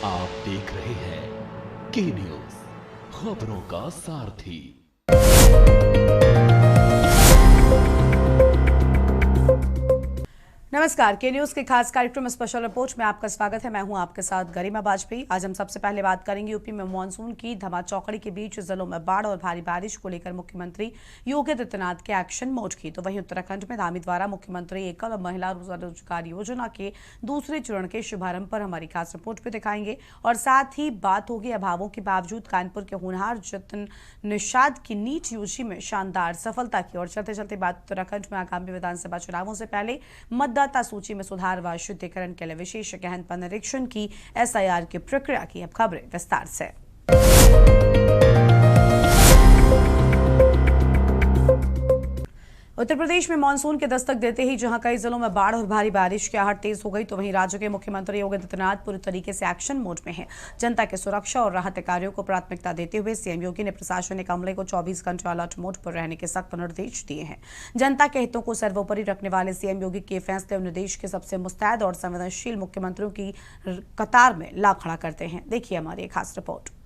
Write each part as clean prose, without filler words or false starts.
आप देख रहे हैं के न्यूज, खबरों का सारथी। नमस्कार, के न्यूज के खास कार्यक्रम स्पेशल रिपोर्ट में आपका स्वागत है। मैं हूं आपके साथ गरिमा बाजपेयी। आज हम सबसे पहले बात करेंगे यूपी में मानसून की धमाचौकड़ी के बीच जिलों में बाढ़ और भारी बारिश को लेकर मुख्यमंत्री योगी आदित्यनाथ के एक्शन मोड की। तो वहीं उत्तराखंड में धामी द्वारा मुख्यमंत्री एकल और महिला रोजगार योजना के दूसरे चरण के शुभारंभ पर हमारी खास रिपोर्ट भी दिखाएंगे और साथ ही बात होगी अभावों के बावजूद कानपुर के होनहार जतन निषाद की नीट यूजी में शानदार सफलता की। और चलते चलते बात उत्तराखंड में आगामी विधानसभा चुनावों से पहले मतदाता सूची में सुधार व शुद्धिकरण के लिए विशेष गहन निरीक्षण की एसआईआर की प्रक्रिया की। अब खबरें विस्तार से। उत्तर प्रदेश में मानसून के दस्तक देते ही जहां कई जिलों में बाढ़ और भारी बारिश की आहट तेज हो गई, तो वहीं राज्य के मुख्यमंत्री योगी आदित्यनाथ पूरी तरीके से एक्शन मोड में हैं। जनता की सुरक्षा और राहत कार्यों को प्राथमिकता देते हुए सीएम योगी ने प्रशासनिक अमले को 24 घंटे अलर्ट मोड पर रहने के सख्त निर्देश दिए हैं। जनता के हितों को सर्वोपरि रखने वाले सीएम योगी के फैसले उन्हें देश के सबसे मुस्तैद और संवेदनशील मुख्यमंत्रियों की कतार में ला खड़ा करते हैं। देखिए हमारी खास रिपोर्ट।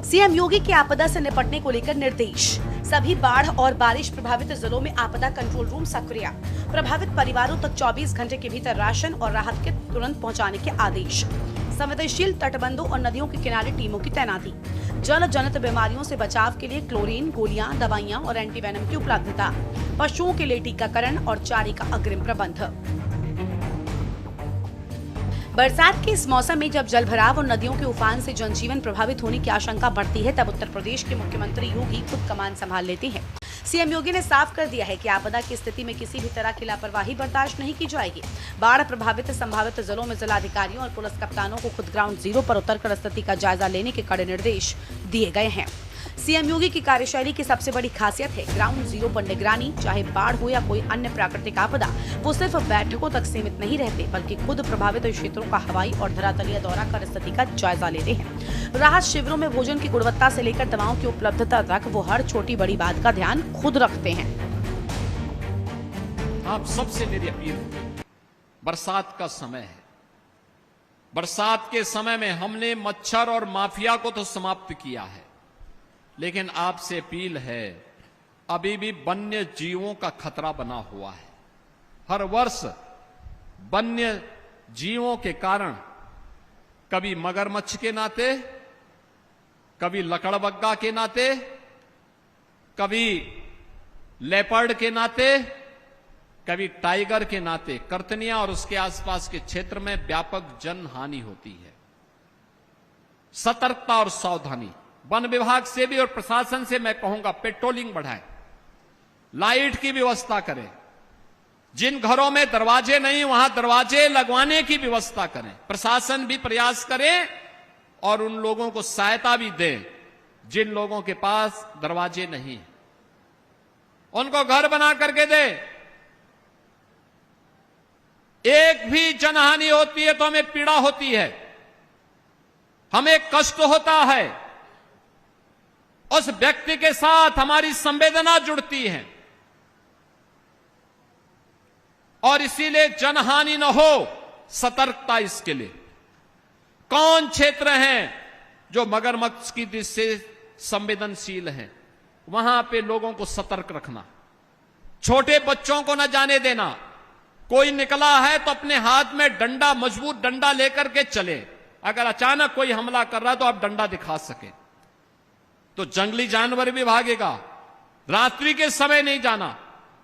सीएम योगी के आपदा से निपटने को लेकर निर्देश। सभी बाढ़ और बारिश प्रभावित जिलों में आपदा कंट्रोल रूम सक्रिय। प्रभावित परिवारों तक 24 घंटे के भीतर राशन और राहत किट तुरंत पहुंचाने के आदेश। संवेदनशील तटबंधों और नदियों के किनारे टीमों की तैनाती। जल जनित बीमारियों से बचाव के लिए क्लोरीन, गोलियां, दवाइयां और एंटीवेनम की उपलब्धता। पशुओं के लिए टीकाकरण और चारे का अग्रिम प्रबंध। बरसात के इस मौसम में जब जलभराव और नदियों के उफान से जनजीवन प्रभावित होने की आशंका बढ़ती है, तब उत्तर प्रदेश के मुख्यमंत्री योगी खुद कमान संभाल लेते हैं। सीएम योगी ने साफ कर दिया है कि आपदा की स्थिति में किसी भी तरह की लापरवाही बर्दाश्त नहीं की जाएगी। बाढ़ प्रभावित संभावित जिलों में जिलाधिकारियों और पुलिस कप्तानों को खुद ग्राउंड जीरो पर उतरकर स्थिति का जायजा लेने के कड़े निर्देश दिए गए हैं। सीएम योगी की कार्यशैली की सबसे बड़ी खासियत है ग्राउंड जीरो पर निगरानी। चाहे बाढ़ हो या कोई अन्य प्राकृतिक आपदा, वो सिर्फ बैठकों तक सीमित नहीं रहते, बल्कि खुद प्रभावित क्षेत्रों का हवाई और धरातलीय दौरा कर स्थिति का जायजा लेते हैं। राहत शिविरों में भोजन की गुणवत्ता से लेकर दवाओं की उपलब्धता तक वो हर छोटी बड़ी बात का ध्यान खुद रखते हैं। आप सबसे मेरी अपील, बरसात का समय है। बरसात के समय में हमने मच्छर और माफिया को तो समाप्त किया है, लेकिन आपसे अपील है, अभी भी वन्य जीवों का खतरा बना हुआ है। हर वर्ष वन्य जीवों के कारण कभी मगरमच्छ के नाते, कभी लकड़बग्गा के नाते, कभी लेपर्ड के नाते, कभी टाइगर के नाते कर्तनिया और उसके आसपास के क्षेत्र में व्यापक जन हानि होती है। सतर्कता और सावधानी। वन विभाग से भी और प्रशासन से मैं कहूंगा, पेट्रोलिंग बढ़ाएं, लाइट की व्यवस्था करें। जिन घरों में दरवाजे नहीं वहां दरवाजे लगवाने की व्यवस्था करें। प्रशासन भी प्रयास करे और उन लोगों को सहायता भी दे जिन लोगों के पास दरवाजे नहीं, उनको घर बना करके दे। एक भी जनहानि होती है तो हमें पीड़ा होती है, हमें कष्ट होता है, उस व्यक्ति के साथ हमारी संवेदना जुड़ती है और इसीलिए जनहानि न हो, सतर्कता इसके लिए। कौन क्षेत्र हैं जो मगरमच्छ की दृष्टि से संवेदनशील हैं, वहां पे लोगों को सतर्क रखना। छोटे बच्चों को न जाने देना। कोई निकला है तो अपने हाथ में डंडा, मजबूत डंडा लेकर के चले। अगर अचानक कोई हमला कर रहा है तो आप डंडा दिखा सके। तो जंगली जानवर भी भागेगा। रात्रि के समय नहीं जाना,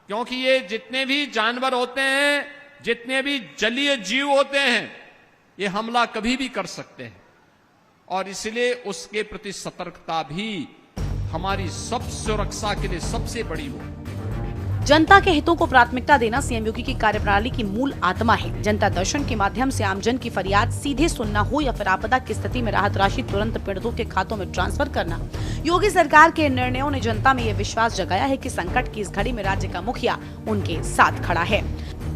क्योंकि ये जितने भी जानवर होते हैं, जितने भी जलीय जीव होते हैं, ये हमला कभी भी कर सकते हैं और इसलिए उसके प्रति सतर्कता भी हमारी सब सुरक्षा के लिए सबसे बड़ी हो। जनता के हितों को प्राथमिकता देना सीएम योगी की कार्यप्रणाली की मूल आत्मा है। जनता दर्शन के माध्यम से आमजन की फरियाद सीधे सुनना हो या फिर आपदा की स्थिति में राहत राशि तुरंत पीड़ितों के खातों में ट्रांसफर करना, योगी सरकार के निर्णयों ने जनता में ये विश्वास जगाया है कि संकट की इस घड़ी में राज्य का मुखिया उनके साथ खड़ा है।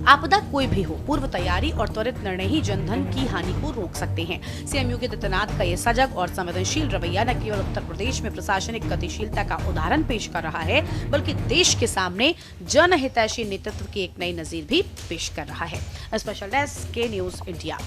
आपदा कोई भी हो, पूर्व तैयारी और त्वरित निर्णय ही जनधन की हानि को रोक सकते हैं। सीएम योगी आदित्यनाथ का ये सजग और संवेदनशील रवैया न केवल उत्तर प्रदेश में प्रशासनिक गतिशीलता का उदाहरण पेश कर रहा है, बल्कि देश के सामने जनहितैषी नेतृत्व की एक नई नजीर भी पेश कर रहा है। स्पेशल डेस्क के न्यूज इंडिया।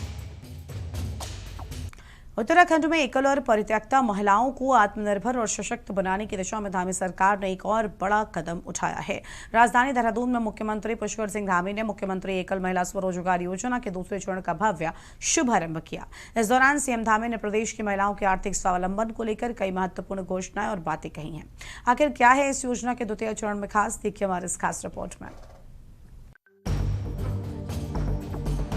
उत्तराखंड में एकल और परित्यक्ता महिलाओं को आत्मनिर्भर और सशक्त बनाने की दिशा में धामी सरकार ने एक और बड़ा कदम उठाया है। राजधानी देहरादून में मुख्यमंत्री पुष्कर सिंह धामी ने मुख्यमंत्री एकल महिला स्वरोजगार योजना के दूसरे चरण का भव्य शुभारंभ किया। इस दौरान सीएम धामी ने प्रदेश की महिलाओं के आर्थिक स्वावलंबन को लेकर कई महत्वपूर्ण घोषणाएं और बातें कही हैं। आखिर क्या है इस योजना के द्वितीय चरण में खास, देखिए हमारे इस खास रिपोर्ट में।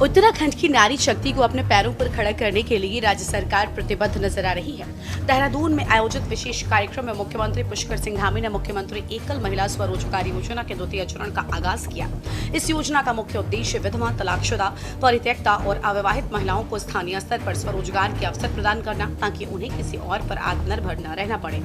उत्तराखंड की नारी शक्ति को अपने पैरों पर खड़ा करने के लिए राज्य सरकार प्रतिबद्ध नजर आ रही है। देहरादून में आयोजित विशेष कार्यक्रम में मुख्यमंत्री पुष्कर सिंह धामी ने मुख्यमंत्री एकल महिला स्वरोजगार योजना के द्वितीय चरण का आगाज किया। इस योजना का मुख्य उद्देश्य विधवा, तलाकशुदा, परित्यक्ता और अविवाहित महिलाओं को स्थानीय स्तर पर स्वरोजगार के अवसर प्रदान करना, ताकि उन्हें किसी और पर आत्मनिर्भर न रहना पड़े।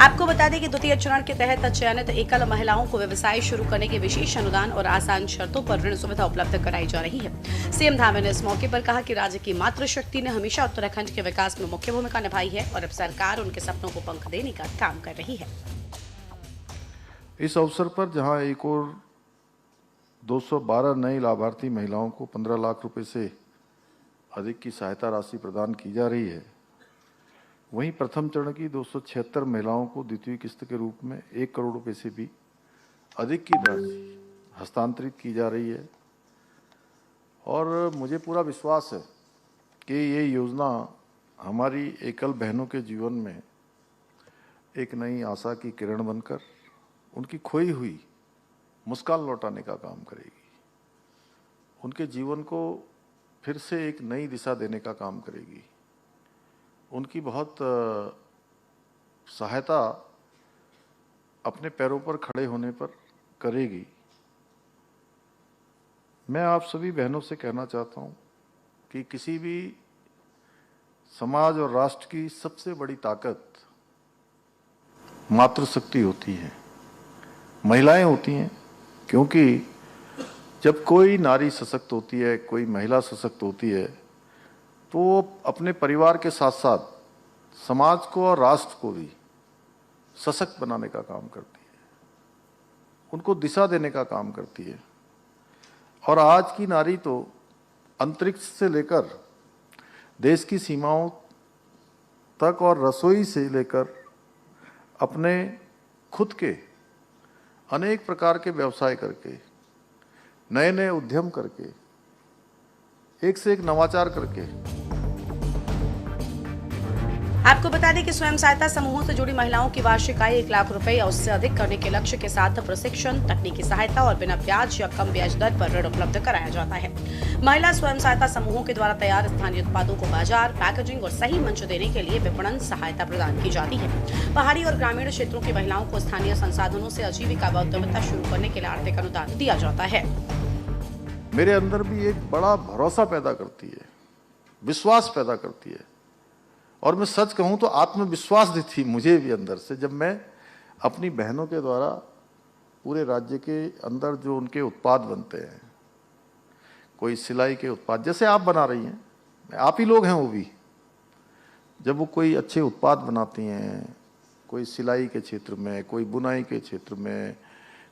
आपको बता दें कि द्वितीय चरण के तहत चयनित एकल महिलाओं को व्यवसाय शुरू करने के विशेष अनुदान और आसान शर्तों पर ऋण सुविधा उपलब्ध कराई जा रही है। सीएम धामी ने इस मौके पर कहा कि राज्य की मातृशक्ति ने हमेशा उत्तराखंड के विकास में मुख्य भूमिका निभाई है और अब सरकार उनके सपनों को पंख देने का काम कर रही है। इस अवसर पर जहां एक और 212 नई लाभार्थी महिलाओं को 15 लाख रुपए से अधिक की सहायता राशि प्रदान की जा रही है, वहीं प्रथम चरण की 276 महिलाओं को द्वितीय किस्त के रूप में 1 करोड़ रुपए से भी अधिक की राशि हस्तांतरित की जा रही है। और मुझे पूरा विश्वास है कि ये योजना हमारी एकल बहनों के जीवन में एक नई आशा की किरण बनकर उनकी खोई हुई मुस्कान लौटाने का काम करेगी, उनके जीवन को फिर से एक नई दिशा देने का काम करेगी, उनकी बहुत सहायता अपने पैरों पर खड़े होने पर करेगी। मैं आप सभी बहनों से कहना चाहता हूं कि किसी भी समाज और राष्ट्र की सबसे बड़ी ताकत मातृशक्ति होती है, महिलाएं होती हैं। क्योंकि जब कोई नारी सशक्त होती है, कोई महिला सशक्त होती है, तो वो अपने परिवार के साथ साथ समाज को और राष्ट्र को भी सशक्त बनाने का काम करती है, उनको दिशा देने का काम करती है। और आज की नारी तो अंतरिक्ष से लेकर देश की सीमाओं तक और रसोई से लेकर अपने खुद के अनेक प्रकार के व्यवसाय करके, नए नए उद्यम करके, एक से एक नवाचार करके। आपको बता दें कि स्वयं सहायता समूहों से जुड़ी महिलाओं की वार्षिक आय 1 लाख रुपए या उससे अधिक करने के लक्ष्य के साथ प्रशिक्षण, तकनीकी सहायता और बिना ब्याज या कम ब्याज दर पर ऋण उपलब्ध कराया जाता है। महिला स्वयं सहायता समूहों के द्वारा तैयार स्थानीय उत्पादों को बाजार, पैकेजिंग और सही मंच देने के लिए विपणन सहायता प्रदान की जाती है। पहाड़ी और ग्रामीण क्षेत्रों की महिलाओं को स्थानीय संसाधनों से आजीविका व उद्यमिता शुरू करने के लिए आर्थिक अनुदान दिया जाता है। मेरे अंदर भी एक बड़ा भरोसा पैदा करती है, विश्वास पैदा करती है। और मैं सच कहूं तो आत्मविश्वास दी थी मुझे भी अंदर से, जब मैं अपनी बहनों के द्वारा पूरे राज्य के अंदर जो उनके उत्पाद बनते हैं, कोई सिलाई के उत्पाद जैसे आप बना रही हैं, आप ही लोग हैं वो भी, जब वो कोई अच्छे उत्पाद बनाती हैं, कोई सिलाई के क्षेत्र में, कोई बुनाई के क्षेत्र में,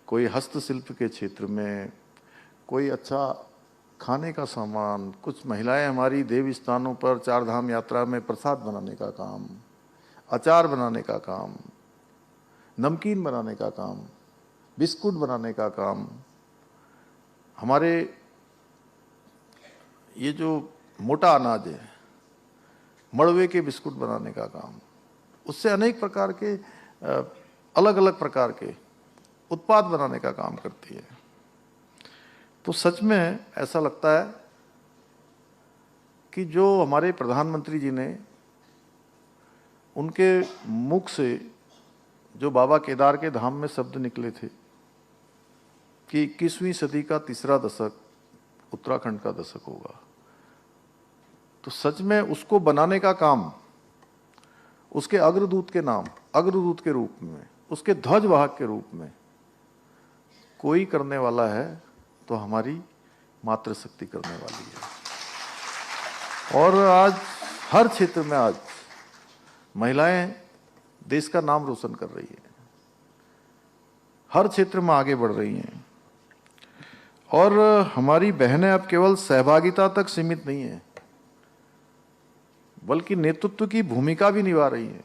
कोई हस्तशिल्प के क्षेत्र में, कोई अच्छा खाने का सामान, कुछ महिलाएं हमारी देव स्थानों पर 4 धाम यात्रा में प्रसाद बनाने का काम, अचार बनाने का काम, नमकीन बनाने का काम, बिस्कुट बनाने का काम, हमारे ये जो मोटा अनाज है, मड़वे के बिस्कुट बनाने का काम, उससे अनेक प्रकार के अलग अलग प्रकार के उत्पाद बनाने का काम करती है। तो सच में ऐसा लगता है कि जो हमारे प्रधानमंत्री जी ने, उनके मुख से जो बाबा केदार के धाम में शब्द निकले थे कि 21वीं सदी का तीसरा दशक उत्तराखंड का दशक होगा, तो सच में उसको बनाने का काम उसके अग्रदूत के नाम, अग्रदूत के रूप में, उसके ध्वजवाहक के रूप में कोई करने वाला है तो हमारी मातृशक्ति करने वाली है। और आज हर क्षेत्र में आज महिलाएं देश का नाम रोशन कर रही है, हर क्षेत्र में आगे बढ़ रही हैं। और हमारी बहनें अब केवल सहभागिता तक सीमित नहीं है, बल्कि नेतृत्व की भूमिका भी निभा रही हैं।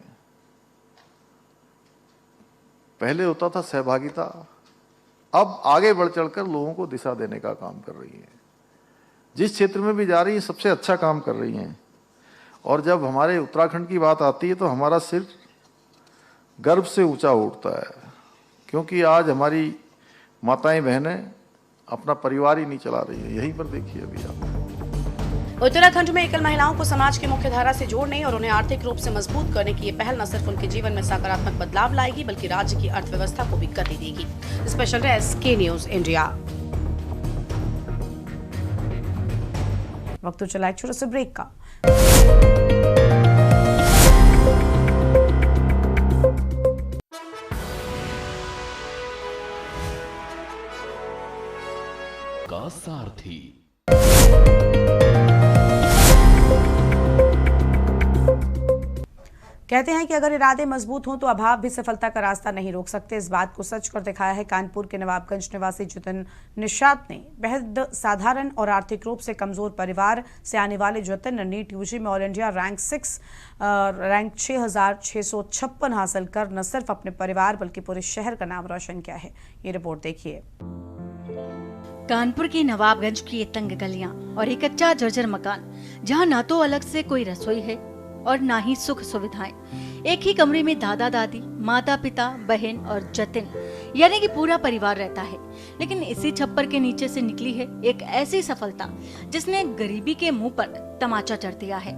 पहले होता था सहभागिता, अब आगे बढ़ चढ़कर लोगों को दिशा देने का काम कर रही है। जिस क्षेत्र में भी जा रही है सबसे अच्छा काम कर रही हैं। और जब हमारे उत्तराखंड की बात आती है तो हमारा सिर गर्व से ऊंचा उठता है, क्योंकि आज हमारी माताएं बहनें अपना परिवार ही नहीं चला रही है। यहीं पर देखिए अभी आप उत्तराखंड में एकल महिलाओं को समाज की मुख्य धारा से जोड़ने और उन्हें आर्थिक रूप से मजबूत करने की ये पहल न सिर्फ उनके जीवन में सकारात्मक बदलाव लाएगी बल्कि राज्य की अर्थव्यवस्था को भी गति देगी। स्पेशल डेस्क के न्यूज इंडिया। वक्त तो चला एक छोटे से ब्रेक का। का सारथी। कहते हैं कि अगर इरादे मजबूत हों तो अभाव भी सफलता का रास्ता नहीं रोक सकते। इस बात को सच कर दिखाया है कानपुर के नवाबगंज निवासी जतिन निषाद ने। बेहद साधारण और आर्थिक रूप से कमजोर परिवार से आने वाले जतिन ने नीट यूजी में ऑल इंडिया रैंक 6656 हासिल कर न सिर्फ अपने परिवार बल्कि पूरे शहर का नाम रोशन किया है। ये रिपोर्ट देखिए। कानपुर के नवाबगंज की ये तंग गलियां और एक कच्चा जर्जर मकान, जहां ना तो अलग से कोई रसोई है और ना ही सुख सुविधाएं। एक ही कमरे में दादा दादी, माता पिता, बहन और जतिन यानी कि पूरा परिवार रहता है। लेकिन इसी छप्पर के नीचे से निकली है एक ऐसी सफलता जिसने गरीबी के मुंह पर तमाचा जड़ दिया है।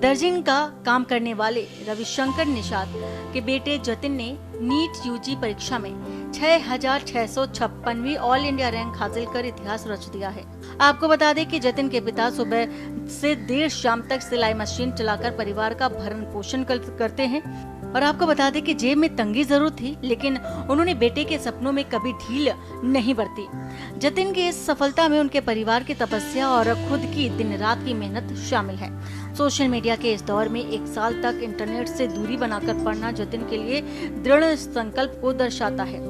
दर्जन का काम करने वाले रविशंकर निषाद के बेटे जतिन ने नीट यूजी परीक्षा में 6656वीं ऑल इंडिया रैंक हासिल कर इतिहास रच दिया है। आपको बता दें कि जतिन के पिता सुबह से देर शाम तक सिलाई मशीन चलाकर परिवार का भरण पोषण करते हैं। और आपको बता दें कि जेब में तंगी जरूर थी, लेकिन उन्होंने बेटे के सपनों में कभी ढील नहीं बरती। जतिन की इस सफलता में उनके परिवार की तपस्या और खुद की दिन रात की मेहनत शामिल है। सोशल मीडिया के इस दौर में 1 साल तक इंटरनेट से दूरी बनाकर पढ़ना जतिन के लिए दृढ़ संकल्प को दर्शाता है।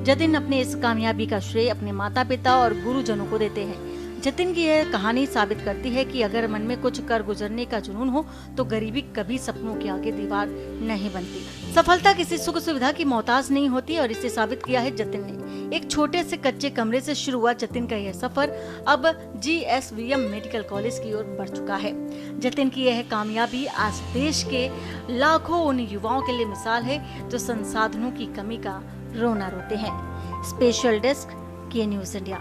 जतिन अपने इस कामयाबी का श्रेय अपने माता पिता और गुरुजनों को देते हैं। जतिन की यह कहानी साबित करती है कि अगर मन में कुछ कर गुजरने का जुनून हो तो गरीबी कभी सपनों के आगे दीवार नहीं बनती। सफलता किसी सुख सुविधा की मोहताज नहीं होती और इसे साबित किया है जतिन ने। एक छोटे से कच्चे कमरे से शुरू हुआ जतिन का यह सफर अब GSVM मेडिकल कॉलेज की ओर बढ़ चुका है। जतिन की यह कामयाबी आज देश के लाखों उन युवाओं के लिए मिसाल है जो संसाधनों की कमी का रोना रोते हैं। स्पेशल डेस्क के न्यूज इंडिया।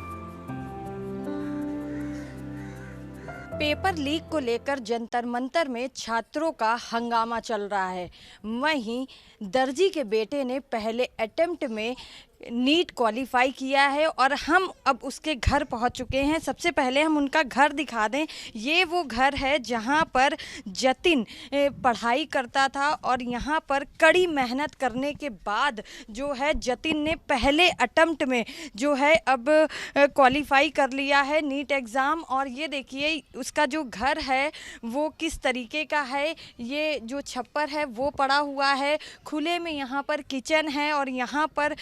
पेपर लीक को लेकर जंतर मंतर में छात्रों का हंगामा चल रहा है। वहीं दर्जी के बेटे ने पहले अटेम्प्ट में नीट क्वालिफाई किया है और हम अब उसके घर पहुंच चुके हैं। सबसे पहले हम उनका घर दिखा दें। ये वो घर है जहां पर जतिन पढ़ाई करता था और यहां पर कड़ी मेहनत करने के बाद जो है जतिन ने पहले अटेम्प्ट में जो है अब क्वालिफाई कर लिया है नीट एग्ज़ाम। और ये देखिए उसका जो घर है वो किस तरीके का है। ये जो छप्पर है वो पड़ा हुआ है, खुले में यहाँ पर किचन है और यहाँ पर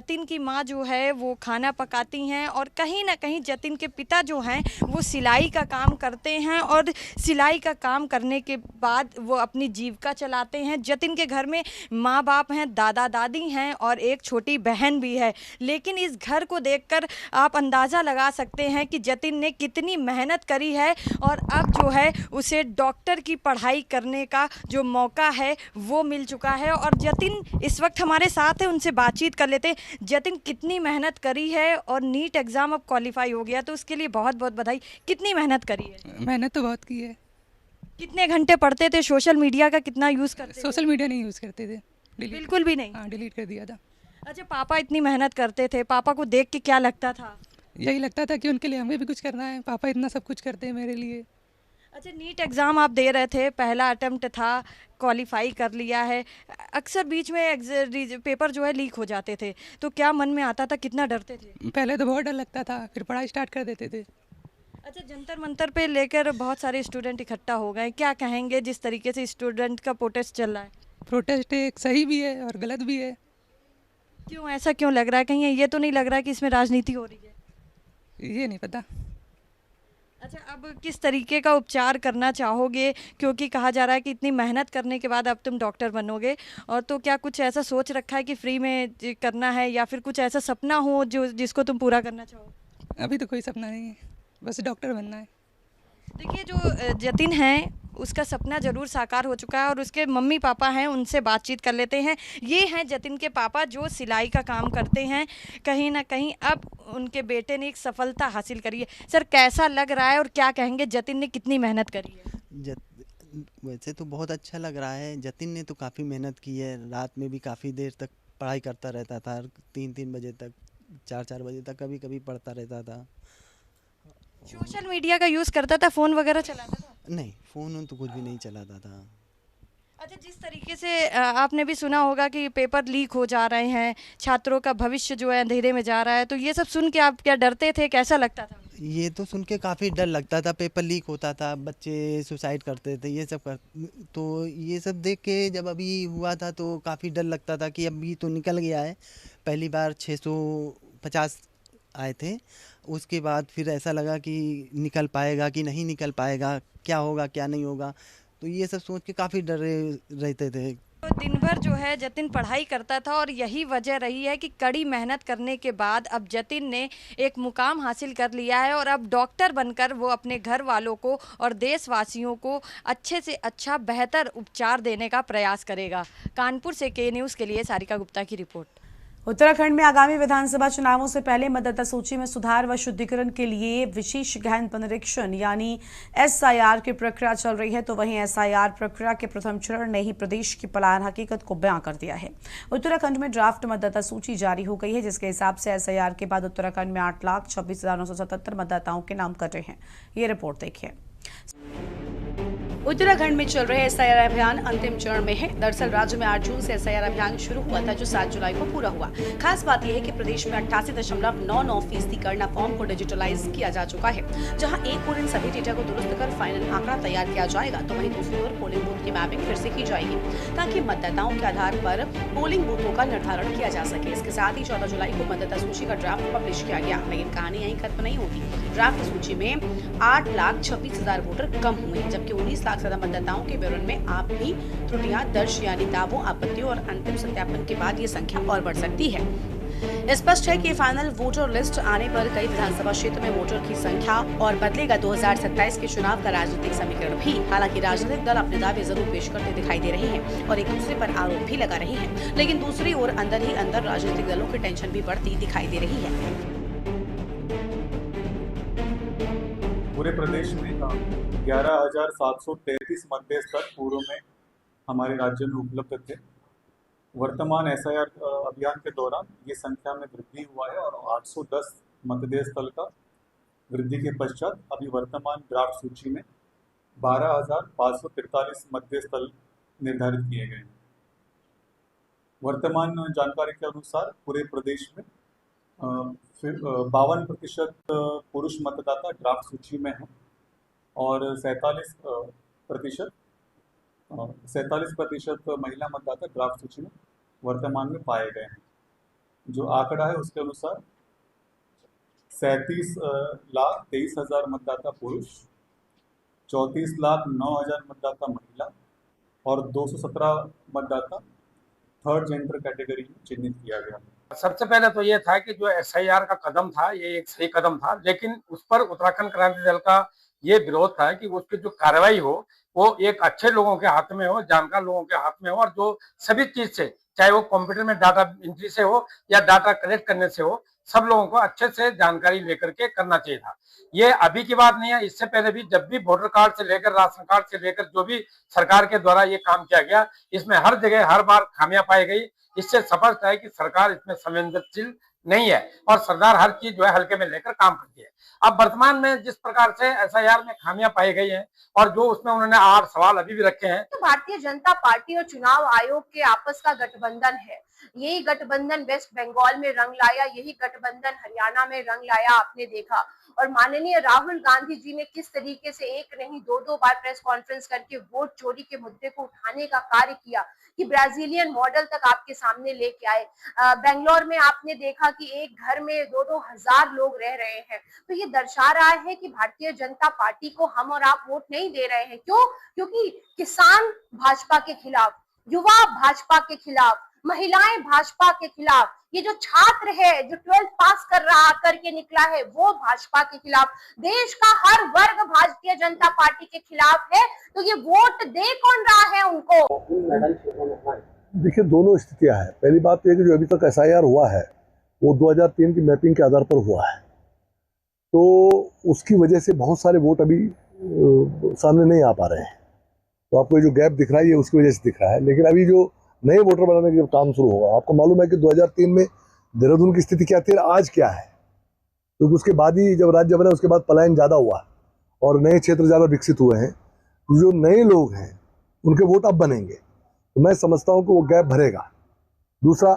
जतिन की माँ जो है वो खाना पकाती हैं और कहीं ना कहीं जतिन के पिता जो हैं वो सिलाई का काम करते हैं और सिलाई का काम करने के बाद वो अपनी जीविका चलाते हैं। जतिन के घर में माँ बाप हैं, दादा दादी हैं और एक छोटी बहन भी है। लेकिन इस घर को देखकर आप अंदाज़ा लगा सकते हैं कि जतिन ने कितनी मेहनत करी है और अब जो है उसे डॉक्टर की पढ़ाई करने का जो मौका है वो मिल चुका है। और जतिन इस वक्त हमारे साथ है, उनसे बातचीत कर लेते। जतिन कितनी मेहनत करी है और नीट एग्ज़ाम अब क्वालिफाई हो गया तो उसके लिए बहुत बहुत बधाई। कितनी मेहनत करी है? मेहनत तो बहुत की है। कितने घंटे पढ़ते थे? सोशल मीडिया का कितना यूज़ करते थे? सोशल मीडिया नहीं यूज़ करते थे, बिल्कुल भी नहीं। हाँ, डिलीट कर दिया था। अच्छा, पापा इतनी मेहनत करते थे, पापा को देख के क्या लगता था? यही लगता था कि उनके लिए हमें भी कुछ करना है, पापा इतना सब कुछ करते हैं मेरे लिए। अच्छा, नीट एग्ज़ाम आप दे रहे थे, पहला अटेम्प्ट था, क्वालिफाई कर लिया है। अक्सर बीच में पेपर जो है लीक हो जाते थे तो क्या मन में आता था, कितना डरते थे? पहले तो बहुत डर लगता था, फिर पढ़ाई स्टार्ट कर देते थे। अच्छा, जंतर मंतर पे लेकर बहुत सारे स्टूडेंट इकट्ठा हो गए, क्या कहेंगे जिस तरीके से स्टूडेंट का प्रोटेस्ट चल रहा है? प्रोटेस्ट एक सही भी है और गलत भी है। क्यों, ऐसा क्यों लग रहा है? कहीं ये तो नहीं लग रहा है कि इसमें राजनीति हो रही है? ये नहीं पता। अच्छा, अब किस तरीके का उपचार करना चाहोगे, क्योंकि कहा जा रहा है कि इतनी मेहनत करने के बाद अब तुम डॉक्टर बनोगे, और तो क्या कुछ ऐसा सोच रखा है कि फ्री में करना है, या फिर कुछ ऐसा सपना हो जो जिसको तुम पूरा करना चाहो? अभी तो कोई सपना नहीं है, बस डॉक्टर बनना है। देखिए, जो जतिन है उसका सपना ज़रूर साकार हो चुका है, और उसके मम्मी पापा हैं, उनसे बातचीत कर लेते हैं। ये हैं जतिन के पापा, जो सिलाई का काम करते हैं। कहीं ना कहीं अब उनके बेटे ने एक सफलता हासिल करी है। सर, कैसा लग रहा है और क्या कहेंगे, जतिन ने कितनी मेहनत करी है? वैसे तो बहुत अच्छा लग रहा है। जतिन ने तो काफ़ी मेहनत की है, रात में भी काफ़ी देर तक पढ़ाई करता रहता था, 3-3 बजे तक, 4-4 बजे तक कभी कभी पढ़ता रहता था। सोशल मीडिया का यूज़ करता था, फ़ोन वगैरह चलाता था? नहीं, फ़ोन तो कुछ भी नहीं चलाता था। अच्छा, जिस तरीके से आपने भी सुना होगा कि पेपर लीक हो जा रहे हैं, छात्रों का भविष्य जो है अंधेरे में जा रहा है, तो ये सब सुन के आप क्या डरते थे, कैसा लगता था? ये तो सुन के काफ़ी डर लगता था, पेपर लीक होता था, बच्चे सुसाइड करते थे, ये सब तो ये सब देख के जब अभी हुआ था तो काफ़ी डर लगता था कि अभी तो निकल गया है। पहली बार 650 आए थे, उसके बाद फिर ऐसा लगा कि निकल पाएगा कि नहीं निकल पाएगा, क्या होगा क्या नहीं होगा, तो ये सब सोच के काफ़ी डरे रहते थे। तो दिन भर जो है जतिन पढ़ाई करता था, और यही वजह रही है कि कड़ी मेहनत करने के बाद अब जतिन ने एक मुकाम हासिल कर लिया है, और अब डॉक्टर बनकर वो अपने घर वालों को और देशवासियों को अच्छे से अच्छा बेहतर उपचार देने का प्रयास करेगा। कानपुर से के न्यूज़ के लिए सारिका गुप्ता की रिपोर्ट। उत्तराखंड में आगामी विधानसभा चुनावों से पहले मतदाता सूची में सुधार व शुद्धिकरण के लिए विशेष गहन पुनरीक्षण यानी एसआईआर की प्रक्रिया चल रही है, तो वहीं एसआईआर प्रक्रिया के प्रथम चरण ने ही प्रदेश की पलायन हकीकत को बयां कर दिया है। उत्तराखंड में ड्राफ्ट मतदाता सूची जारी हो गई है, जिसके हिसाब से एसआईआर के बाद उत्तराखंड में 8,26,977 मतदाताओं के नाम कटे हैं। ये रिपोर्ट देखिए। उत्तराखंड में चल रहे एसआईआर अभियान अंतिम चरण में है। दरअसल राज्य में 8 जून से एसआईआर अभियान शुरू हुआ था, जो 7 जुलाई को पूरा हुआ। खास बात यह है कि प्रदेश में 88.99% गणना फॉर्म को डिजिटलाइज किया जा चुका है, जहां एक ओर इन सभी डेटा को दुरुस्त कर फाइनल आंकड़ा तैयार किया जाएगा, तो वहीं दूसरी ओर पोलिंग बूथ की मैपिंग फिर से की जाएगी, ताकि मतदाताओं के आधार पर पोलिंग बूथों का निर्धारण किया जा सके। इसके साथ ही 14 जुलाई को मतदाता सूची का ड्राफ्ट पब्लिश किया गया, लेकिन कहानी यहीं खत्म नहीं होगी। ड्राफ्ट सूची में 8,26,000 वोटर कम हुए, जबकि 19 लाख ज्यादा मतदाताओं के विवरण में आप भी त्रुटियां दर्ज यानी दावों, आपत्तियों और अंतिम सत्यापन के बाद ये संख्या और बढ़ सकती है। स्पष्ट है कि फाइनल वोटर लिस्ट आने पर कई विधानसभा क्षेत्र में वोटर की संख्या और बदलेगा 2027 के चुनाव का राजनीतिक समीकरण भी। हालांकि राजनीतिक दल अपने दावे जरूर पेश करते दिखाई दे रहे हैं और एक दूसरे पर आरोप भी लगा रहे हैं, लेकिन दूसरी ओर अंदर ही अंदर राजनीतिक दलों की टेंशन भी बढ़ती दिखाई दे रही है। पूरे प्रदेश में 11,733 मतदेय स्थल पूर्व में हमारे राज्य में उपलब्ध थे। वर्तमान एसआईआर अभियान के दौरान ये संख्या में वृद्धि हुआ है और 810 मतदेय स्थल का वृद्धि के पश्चात अभी वर्तमान ड्राफ्ट सूची में 12,543 मतदेय स्थल निर्धारित किए गए हैं। वर्तमान जानकारी के अनुसार पूरे प्रदेश में 52% पुरुष मतदाता ड्राफ्ट सूची में हैं और 47% महिला मतदाता ड्राफ्ट सूची में वर्तमान में पाए गए हैं। जो आंकड़ा है उसके अनुसार 37,23,000 मतदाता पुरुष, 34,09,000 मतदाता महिला और 217 मतदाता थर्ड जेंडर कैटेगरी में चिन्हित किया गया। सबसे पहले तो ये था कि जो एसआईआर का कदम था ये एक सही कदम था, लेकिन उस पर उत्तराखंड क्रांति दल का ये विरोध था कि उसकी जो कार्रवाई हो वो एक अच्छे लोगों के हाथ में हो, जानकार लोगों के हाथ में हो, और जो सभी चीज से, चाहे वो कंप्यूटर में डाटा एंट्री से हो या डाटा कलेक्ट करने से हो, सब लोगों को अच्छे से जानकारी लेकर के करना चाहिए था। ये अभी की बात नहीं है, इससे पहले भी जब भी वोटर कार्ड से लेकर राशन कार्ड से लेकर जो भी सरकार के द्वारा ये काम किया गया, इसमें हर जगह हर बार खामियां पाई गई। इससे स्पष्ट है कि सरकार इसमें संवेदनशील नहीं है और सरकार हर चीज जो है हल्के में लेकर काम करती है। अब वर्तमान में जिस प्रकार से एसआईआर में खामियां पाई गई हैं और जो उसमें उन्होंने 8 सवाल अभी भी रखे हैं। तो भारतीय जनता पार्टी और चुनाव आयोग के आपस का गठबंधन है। यही गठबंधन वेस्ट बंगाल में रंग लाया, यही गठबंधन हरियाणा में रंग लाया, आपने देखा। और माननीय राहुल गांधी जी ने किस तरीके से एक नहीं दो बार प्रेस कॉन्फ्रेंस करके वोट चोरी के मुद्दे को उठाने का कार्य किया, कि ब्राजीलियन मॉडल तक आपके सामने लेके आए। बेंगलोर में आपने देखा कि एक घर में 2-2 हजार लोग रह रहे हैं। तो ये दर्शा रहा है कि भारतीय जनता पार्टी को हम और आप वोट नहीं दे रहे हैं। क्यों? क्योंकि किसान भाजपा के खिलाफ, युवा भाजपा के खिलाफ, महिलाएं भाजपा के खिलाफ, ये जो छात्र है जो 12th पास करके निकला है वो भाजपा के खिलाफ, देश का हर वर्ग भारतीय जनता पार्टी के खिलाफ है। तो ये वोट दे कौन रहा है उनको? देखिए, दोनों स्थितियां हैं। पहली बात तो ये कि जो अभी तक SIR हुआ है वो 2003 की मैपिंग के आधार पर हुआ है, तो उसकी वजह से बहुत सारे वोट अभी सामने नहीं आ पा रहे हैं। तो आपको ये जो गैप दिख रहा है ये उसकी वजह से दिख रहा है। लेकिन अभी जो नए वोटर बनाने का काम शुरू होगा, आपको मालूम है कि 2003 में देहरादून की स्थिति क्या थी, आज क्या है, क्योंकि उसके बाद ही जब राज्य बना उसके बाद पलायन ज़्यादा हुआ और नए क्षेत्र ज़्यादा विकसित हुए हैं। जो नए लोग हैं उनके वोट अब बनेंगे, तो मैं समझता हूँ कि वो गैप भरेगा। दूसरा,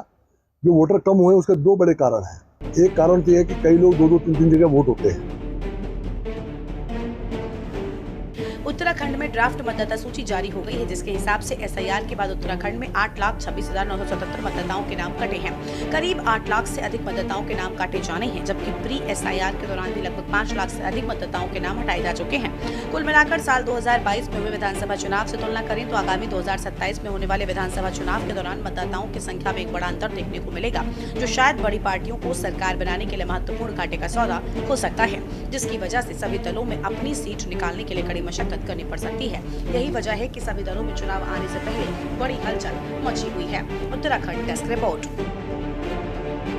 जो वोटर कम हुए उसके 2 बड़े कारण हैं। एक कारण तो यह है कि कई लोग 2-2, 3-3 जगह वोट होते हैं। उत्तराखंड में ड्राफ्ट मतदाता सूची जारी हो गई है, जिसके हिसाब से SIR के बाद उत्तराखंड में 8,26,977 मतदाताओं के नाम कटे हैं। करीब 8 लाख से अधिक मतदाताओं के नाम काटे जाने हैं, जबकि प्री SIR के दौरान भी लगभग 5 लाख से अधिक मतदाताओं के नाम हटाए जा चुके हैं। कुल मिलाकर साल 2022 में हुए विधानसभा चुनाव से तुलना करें तो आगामी 2027 में होने वाले विधानसभा चुनाव के दौरान मतदाताओं की संख्या में एक बड़ा अंतर देखने को मिलेगा, जो शायद बड़ी पार्टियों को सरकार बनाने के लिए महत्वपूर्ण घाटे का सौदा हो सकता है, जिसकी वजह से सभी दलों में अपनी सीट निकालने के लिए कड़ी मशक्कत करनी पड़ सकती है। यही वजह है कि सभी दलों में चुनाव आने से पहले बड़ी हलचल मची हुई है। Uttarakhand desk report.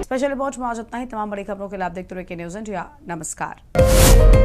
Special report में आज इतना ही। तमाम बड़ी खबरों के लिए आप देखते रहिए के न्यूज़ इंडिया। नमस्कार।